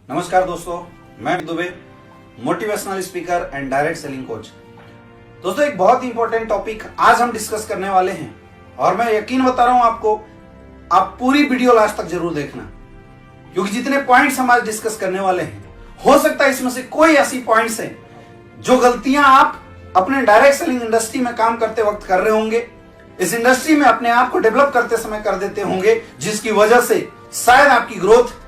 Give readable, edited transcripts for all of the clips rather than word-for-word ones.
नमस्कार दोस्तों, मैं Dubey, motivational speaker and direct selling coach. दोस्तों, एक बहुत इंपॉर्टेंट टॉपिक आज हम डिस्कस करने वाले हैं और मैं यकीन बता रहा हूं आपको, आप पूरी वीडियो लास्ट तक जरूर देखना, क्योंकि जितने पॉइंट्स हम आज डिस्कस करने वाले हैं, हो सकता है इसमें से कोई ऐसी पॉइंट्स हैं जो गलतियां आप अपने डायरेक्ट सेलिंग इंडस्ट्री में काम करते वक्त कर रहे होंगे, इस इंडस्ट्री में अपने आप को डेवलप करते समय कर देते होंगे, जिसकी वजह से शायद आपकी ग्रोथ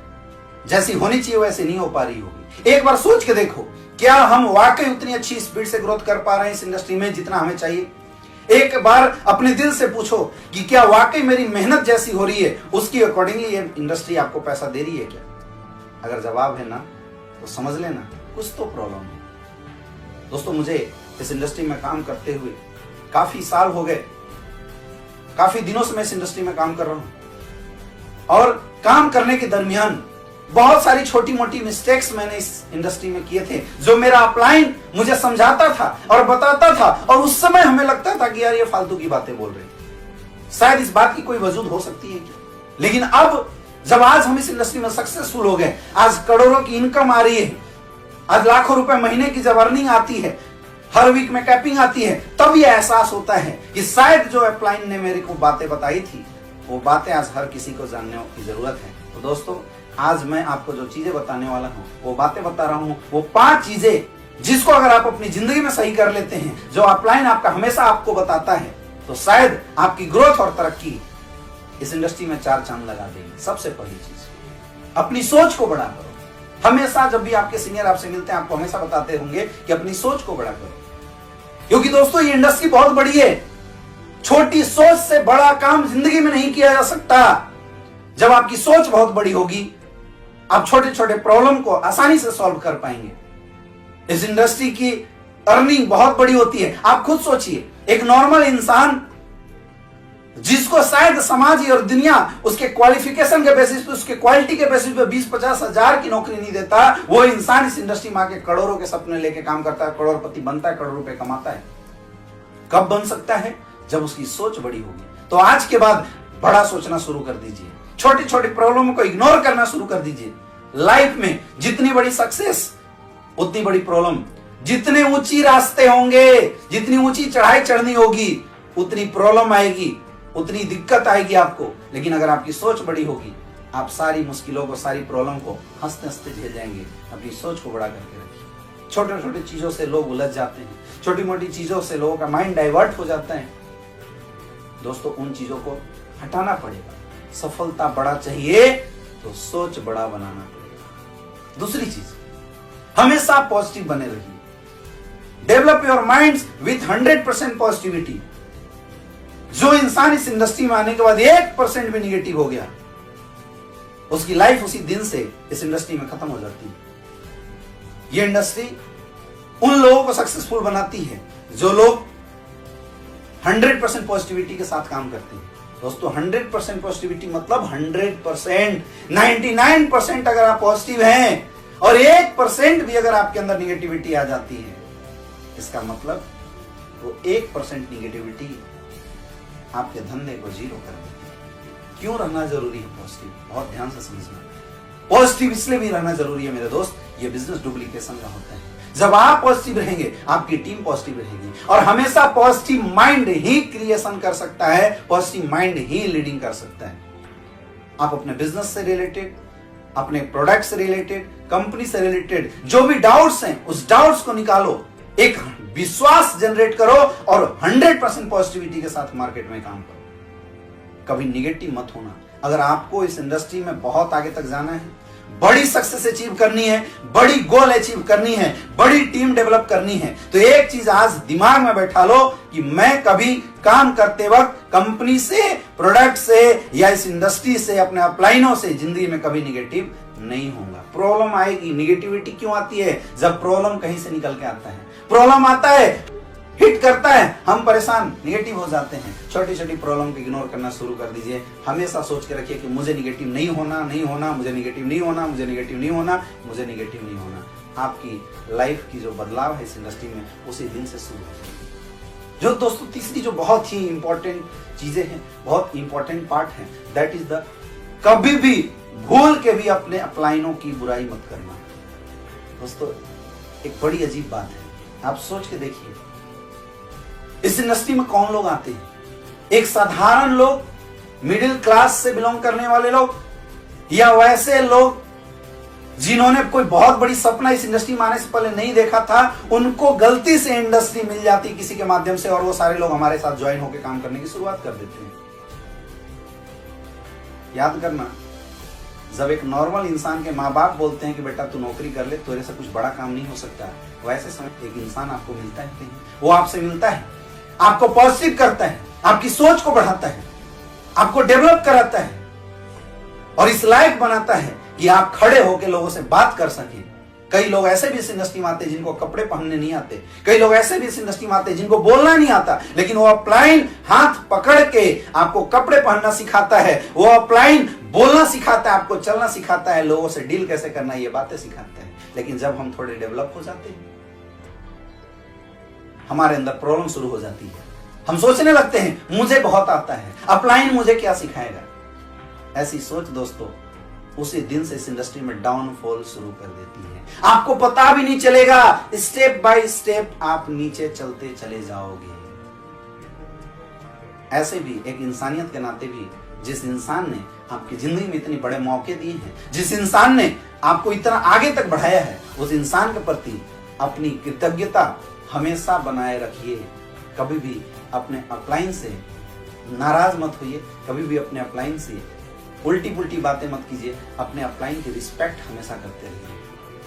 जैसी होनी चाहिए वैसी नहीं हो पा रही होगी। एक बार सोच के देखो, क्या हम वाकई उतनी अच्छी स्पीड से ग्रोथ कर पा रहे हैं इस इंडस्ट्री में जितना हमें चाहिए? एक बार अपने दिल से पूछो कि क्या वाकई मेरी मेहनत जैसी हो रही है उसकी अकॉर्डिंगली ये इंडस्ट्री आपको पैसा दे रही है क्या? अगर जवाब है ना, तो समझ लेना कुछ तो प्रॉब्लम है। दोस्तों, मुझे इस इंडस्ट्री में काम करते हुए काफी साल हो गए, काफी दिनों से मैं इस इंडस्ट्री में काम कर रहा हूं और काम करने के दरमियान बहुत सारी छोटी मोटी मिस्टेक्स मैंने इस इंडस्ट्री में किए थे, जो मेरा अपलाइन मुझे समझाता था और बताता था, और उस समय हमें लगता था कि यार ये फालतू की बातें बोल रहे हैं, शायद इस बात की कोई वजूद हो सकती है क्या? लेकिन अब जब आज हम इस इंडस्ट्री में सक्सेसफुल हो गए, आज करोड़ों की इनकम आ रही है, आज लाखों रुपए महीने की जब अर्निंग आती है, हर वीक में कैपिंग आती है, तब यह एहसास होता है कि शायद जो अपलाइन ने मेरे को बातें बताई थी, वो बातें आज हर किसी को जानने की जरूरत है। तो दोस्तों, आज मैं आपको जो चीजें बताने वाला हूं, वो बातें बता रहा हूं, वो 5 चीजें जिसको अगर आप अपनी जिंदगी में सही कर लेते हैं, जो अपलाइन आपका हमेशा आपको बताता है, तो शायद आपकी ग्रोथ और तरक्की इस इंडस्ट्री में 4 चांद लगा देगी। सबसे पहली चीज, अपनी सोच को बड़ा करो। हमेशा जब भी आपके सीनियर आपसे मिलते हैं, आपको हमेशा बताते होंगे कि अपनी सोच को बड़ा करो, क्योंकि दोस्तों ये इंडस्ट्री बहुत बड़ी है। छोटी सोच से बड़ा काम जिंदगी में नहीं किया जा सकता। जब आपकी सोच बहुत बड़ी होगी, आप छोटे छोटे प्रॉब्लम को आसानी से सॉल्व कर पाएंगे। इस इंडस्ट्री की अर्निंग बहुत बड़ी होती है। आप खुद सोचिए, एक नॉर्मल इंसान जिसको शायद समाज और दुनिया उसके क्वालिफिकेशन के बेसिस पे, उसके क्वालिटी के बेसिस पे 20-50 हजार की नौकरी नहीं देता, वो इंसान इस इंडस्ट्री में आके करोड़ों के सपने लेके काम करता है, करोड़पति बनता है, करोड़ रुपए कमाता है। कब बन सकता है? जब उसकी सोच बड़ी होगी। तो आज के बाद बड़ा सोचना शुरू कर दीजिए, छोटी छोटी प्रॉब्लम को इग्नोर करना शुरू कर दीजिए। लाइफ में जितनी बड़ी सक्सेस उतनी बड़ी प्रॉब्लम, जितने ऊंची रास्ते होंगे, जितनी ऊंची चढ़ाई चढ़नी होगी, उतनी प्रॉब्लम आएगी, उतनी दिक्कत आएगी आपको। लेकिन अगर आपकी सोच बड़ी होगी, आप सारी मुश्किलों को, सारी प्रॉब्लम को हंसते हंसते झेल जाएंगे। अपनी सोच को बड़ा करके रखिए। छोटे छोटे चीजों से लोग उलझ जाते हैं, छोटी मोटी चीजों से लोगों का माइंड डाइवर्ट हो जाता है। दोस्तों, उन चीजों को हटाना पड़ेगा। सफलता बड़ा चाहिए तो सोच बड़ा बनाना पड़ेगा। दूसरी चीज, हमेशा पॉजिटिव बने रहिए। Develop your minds with 100% positivity. जो इंसान इस इंडस्ट्री में आने के बाद 1% भी निगेटिव हो गया, उसकी लाइफ उसी दिन से इस इंडस्ट्री में खत्म हो जाती है। ये इंडस्ट्री उन लोगों को सक्सेसफुल बनाती है जो लोग 100% पॉजिटिविटी के साथ काम करते हैं। दोस्तों, 100% पॉजिटिविटी मतलब 100%, 99% अगर आप पॉजिटिव हैं और 1% भी अगर आपके अंदर निगेटिविटी आ जाती है, इसका मतलब वो 1% निगेटिविटी आपके धंधे को जीरो कर देती है। क्यों रहना जरूरी है पॉजिटिव? बहुत ध्यान से समझना। पॉजिटिव इसलिए भी रहना जरूरी है मेरे दोस्त, ये बिजनेस डुप्लीकेशन का होता है। जब आप पॉजिटिव रहेंगे, आपकी टीम पॉजिटिव रहेगी, और हमेशा पॉजिटिव माइंड ही क्रिएशन कर सकता है, पॉजिटिव माइंड ही लीडिंग कर सकता है। आप अपने बिजनेस से रिलेटेड, अपने प्रोडक्ट से रिलेटेड, कंपनी से रिलेटेड जो भी डाउट्स हैं, उस डाउट्स को निकालो, एक विश्वास जनरेट करो और 100% पॉजिटिविटी के साथ मार्केट में काम करो। कभी निगेटिव मत होना। अगर आपको इस इंडस्ट्री में बहुत आगे तक जाना है, बड़ी सक्सेस अचीव करनी है, बड़ी गोल अचीव करनी है, बड़ी टीम डेवलप करनी है, तो एक चीज आज दिमाग में बैठा लो कि मैं कभी काम करते वक्त कंपनी से, प्रोडक्ट से या इस इंडस्ट्री से, अपने अपलाइनों से जिंदगी में कभी निगेटिव नहीं होगा। प्रॉब्लम आएगी। निगेटिविटी क्यों आती है? जब प्रॉब्लम कहीं से निकल के आता है, प्रॉब्लम आता है, हिट करता है, हम परेशान, निगेटिव हो जाते हैं। छोटी छोटी प्रॉब्लम को इग्नोर करना शुरू कर दीजिए। हमेशा सोच के रखिए कि मुझे निगेटिव नहीं होना, नहीं होना, मुझे निगेटिव नहीं होना, मुझे निगेटिव नहीं होना, मुझे निगेटिव नहीं होना। आपकी लाइफ की जो बदलाव है इस इंडस्ट्री में, उसी दिन से शुरू हो जाएगी। जो दोस्तों तीसरी जो बहुत ही इंपॉर्टेंट चीजें हैं, बहुत इंपॉर्टेंट पार्ट है, दैट इज द कभी भी भूल के भी अपने अपलाइनों की बुराई मत करना। दोस्तों एक बड़ी अजीब बात है, आप सोच के देखिए, इस इंडस्ट्री में कौन लोग आते हैं? एक साधारण लोग, मिडिल क्लास से बिलोंग करने वाले लोग, या वैसे लोग जिन्होंने कोई बहुत बड़ी सपना इस इंडस्ट्री में आने से पहले नहीं देखा था, उनको गलती से इंडस्ट्री मिल जाती किसी के माध्यम से और वो सारे लोग हमारे साथ ज्वाइन होकर काम करने की शुरुआत कर देते हैं। याद करना, जब एक नॉर्मल इंसान के माँ बाप बोलते हैं कि बेटा तू नौकरी कर ले, तेरे से कुछ बड़ा काम नहीं हो सकता, वैसे समय एक इंसान आपको मिलता है, वो आपसे मिलता है, आपको पॉजिटिव करता है, आपकी सोच को बढ़ाता है, आपको डेवलप कराता है और इस लायक बनाता है कि आप खड़े होकर लोगों से बात कर सकें। कई लोग ऐसे भी इस इंडस्ट्री में आते हैं जिनको कपड़े पहनने नहीं आते, कई लोग ऐसे भी इस इंडस्ट्री में आते हैं जिनको बोलना नहीं आता, लेकिन वो अपलाइन हाथ पकड़ के आपको कपड़े पहनना सिखाता है, वो अपलाइन बोलना सिखाता है, आपको चलना सिखाता है, लोगों से डील कैसे करना, ये बातें सिखाता है। लेकिन जब हम थोड़े डेवलप हो जाते हैं, हमारे अंदर प्रॉब्लम शुरू हो जाती है। हम सोचने लगते हैं मुझे बहुत आता है, अपलाइन मुझे क्या सिखाएगा। ऐसी सोच दोस्तों उसी दिन से इस इंडस्ट्री में डाउनफॉल शुरू कर देती है। आपको पता भी नहीं चलेगा, स्टेप बाय स्टेप आप नीचे चलते चले जाओगे। ऐसे भी एक इंसानियत के नाते भी, जिस इंसान ने आपकी जिंदगी में इतने बड़े मौके दिए हैं, जिस इंसान ने आपको इतना आगे तक बढ़ाया है, उस इंसान के प्रति अपनी कृतज्ञता हमेशा बनाए रखिए। कभी भी अपने अपलाइन से नाराज मत होइए, कभी भी अपने अपलाइन से उल्टी पुल्टी बातें मत कीजिए, अपने अपलाइन की रिस्पेक्ट हमेशा करते रहिए,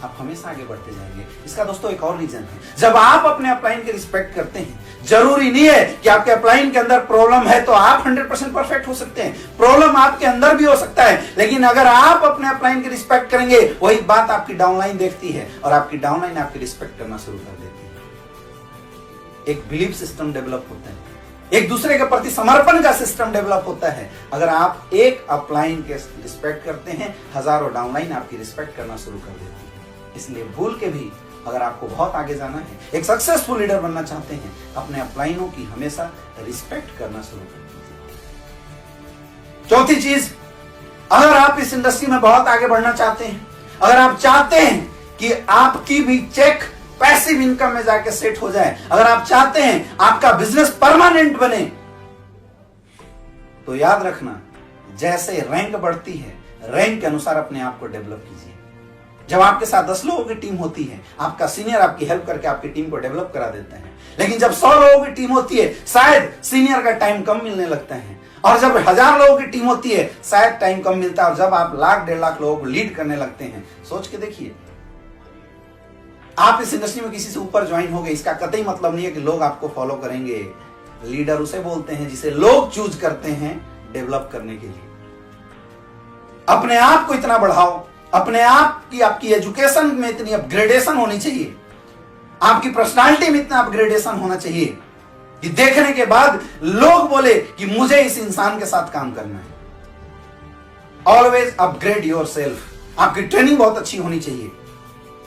आप हमेशा आगे बढ़ते जाएंगे। इसका दोस्तों एक और रीजन है, जब आप अपने अपलाइन की रिस्पेक्ट करते हैं, जरूरी नहीं है कि आपके अपलाइन के अंदर प्रॉब्लम है तो आप 100% परफेक्ट हो सकते हैं, प्रॉब्लम आपके अंदर भी हो सकता है, लेकिन अगर आप अपने अपलाइन की रिस्पेक्ट करेंगे, वही बात आपकी डाउनलाइन देखती है और आपकी डाउनलाइन आपकी रिस्पेक्ट करना शुरू कर देती है। एक बिलीफ सिस्टम डेवलप होता है, एक दूसरे के प्रति समर्पण का सिस्टम डेवलप होता है। अगर आप एक अपलाइन के रिस्पेक्ट करते हैं, हजारों डाउनलाइन आपकी रिस्पेक्ट करना शुरू कर देती है। इसलिए भूल के भी अगर आपको बहुत आगे जाना है, एक सक्सेसफुल लीडर बनना चाहते हैं, अपने अपलाइनों की हमेशा रिस्पेक्ट करना शुरू कर दीजिए। चौथी चीज, अगर आप इस इंडस्ट्री में बहुत आगे बढ़ना चाहते हैं, अगर आप चाहते हैं कि आपकी भी चेक पैसिव इनकम में जाके सेट हो जाए, अगर आप चाहते हैं आपका बिजनेस परमानेंट बने, तो याद रखना, जैसे रैंक बढ़ती है, रैंक के अनुसार अपने आप को डेवलप कीजिए। जब आपके साथ 10 लोगों की टीम होती है, आपका सीनियर आपकी हेल्प करके आपकी टीम को डेवलप करा देता है, लेकिन जब 100 लोगों की टीम होती है, शायद सीनियर का टाइम कम मिलने लगता है, और जब 1000 लोगों की टीम होती है, शायद टाइम कम मिलता है, और जब आप 1,00,000 1.5 लाख लोगों को लीड करने लगते हैं, सोच के देखिए, आप इस इंडस्ट्री में किसी से ऊपर ज्वाइन हो गए, इसका कतई मतलब नहीं है कि लोग आपको फॉलो करेंगे। लीडर उसे बोलते हैं जिसे लोग चूज करते हैं डेवलप करने के लिए। अपने आप को इतना बढ़ाओ, अपने आप की आपकी एजुकेशन में इतनी अपग्रेडेशन होनी चाहिए, आपकी पर्सनालिटी में इतना अपग्रेडेशन होना चाहिए कि देखने के बाद लोग बोले कि मुझे इस इंसान के साथ काम करना है। Always upgrade yourself. आपकी ट्रेनिंग बहुत अच्छी होनी चाहिए,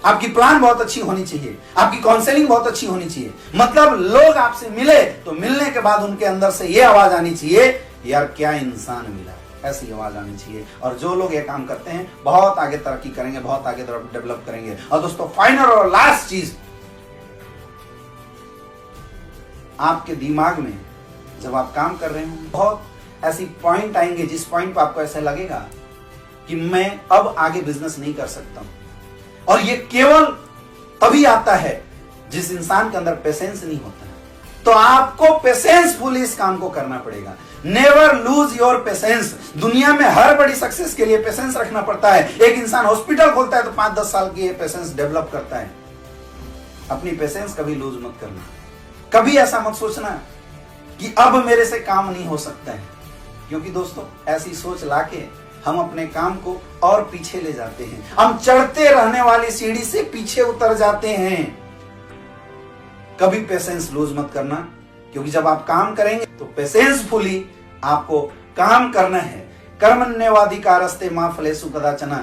आपकी प्लान बहुत अच्छी होनी चाहिए, आपकी काउंसलिंग बहुत अच्छी होनी चाहिए। मतलब लोग आपसे मिले तो मिलने के बाद उनके अंदर से यह आवाज आनी चाहिए, यार क्या इंसान मिला, ऐसी आवाज आनी चाहिए। और जो लोग ये काम करते हैं बहुत आगे तरक्की करेंगे, बहुत आगे डेवलप करेंगे। और दोस्तों फाइनल और लास्ट चीज, आपके दिमाग में जब आप काम कर रहे हो, बहुत ऐसी पॉइंट आएंगे जिस पॉइंट पर आपको ऐसा लगेगा कि मैं अब आगे बिजनेस नहीं कर सकता हूं। और ये केवल तभी आता है जिस इंसान के अंदर पेशेंस नहीं होता है। तो आपको पेशेंसफुली इस काम को करना पड़ेगा। Never lose your patience. दुनिया में हर बड़ी सक्सेस के लिए पेशेंस रखना पड़ता है। एक इंसान हॉस्पिटल खोलता है तो 5-10 साल की पेशेंस डेवलप करता है। अपनी पेशेंस कभी लूज मत करना। कभी ऐसा मत सोचना कि अब मेरे से काम नहीं हो सकता है, क्योंकि दोस्तों ऐसी सोच लाके हम अपने काम को और पीछे ले जाते हैं। हम चढ़ते रहने वाली सीढ़ी से पीछे उतर जाते हैं। कभी पेशेंस लूज मत करना, क्योंकि जब आप काम करेंगे तो पेशेंसफुली आपको काम करना है। कर्मण्येवाधिकारस्ते मा फलेषु कदाचन।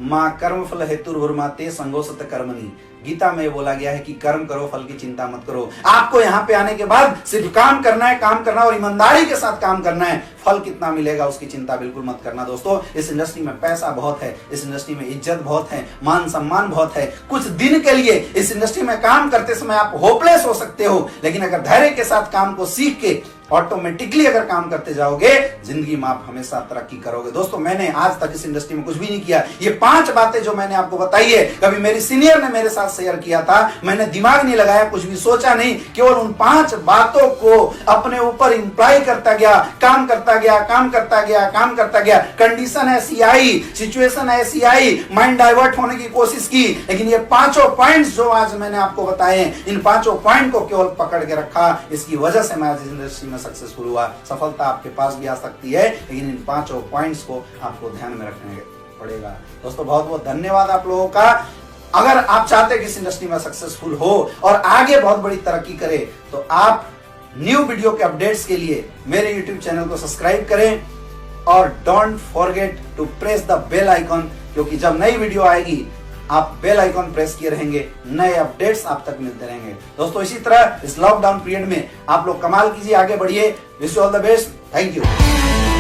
माँ कर्म फल हेतुर्भुर्मा ते संगो सत कर्मणि। गीता में बोला गया है कि कर्म करो, फल की चिंता मत करो। आपको यहाँ पे आने के बाद सिर्फ काम करना है, काम करना और ईमानदारी के साथ काम करना है। फल कितना मिलेगा उसकी चिंता बिल्कुल मत करना दोस्तों। इस इंडस्ट्री में पैसा बहुत है, इस इंडस्ट्री में इज्जत बहुत है, मान सम्मान बहुत है। कुछ दिन के लिए इस इंडस्ट्री में काम करते समय आप होपलेस हो सकते हो, लेकिन अगर धैर्य के साथ काम को सीख के ऑटोमेटिकली अगर काम करते जाओगे, जिंदगी में आप हमेशा तरक्की करोगे। दोस्तों मैंने आज तक इस इंडस्ट्री में कुछ भी नहीं किया। ये 5 बातें जो मैंने आपको बताई है, कभी मेरी सीनियर ने मेरे साथ शेयर किया था, मैंने दिमाग नहीं लगाया, कुछ भी सोचा नहीं, केवल उन 5 बातों को अपने ऊपर इंप्लाई करता गया, काम करता गया, काम करता गया, काम करता गया। कंडीशन ऐसी आई, सिचुएशन ऐसी आई, माइंड डाइवर्ट होने की कोशिश की, लेकिन ये 5 पॉइंट्स जो आज मैंने आपको बताए, इन 5 पॉइंट को केवल पकड़ के रखा। इसकी वजह से मैं आज इस इंडस्ट्री में सक्सेसफुल हुआ। सफलता आपके पास भी आ सकती है, लेकिन इन 5 पॉइंट्स को आपको ध्यान में रखने पड़ेगा। दोस्तों बहुत बहुत धन्यवाद आप लोगों का। अगर आप चाहते हैं कि इस इंडस्ट्री में सक्सेसफुल हो और आगे बहुत बड़ी तरक्की करे, तो आप न्यू वीडियो के अपडेट्स के लिए मेरे YouTube चैनल को सब्सक्राइब करें और don't forget to press the bell icon, क्योंकि जब नई वीडियो आएगी आप बेल आइकॉन प्रेस किए रहेंगे, नए अपडेट्स आप तक मिलते रहेंगे। दोस्तों इसी तरह इस लॉकडाउन पीरियड में आप लोग कमाल कीजिए, आगे बढ़िए। Wish you all the best. Thank you.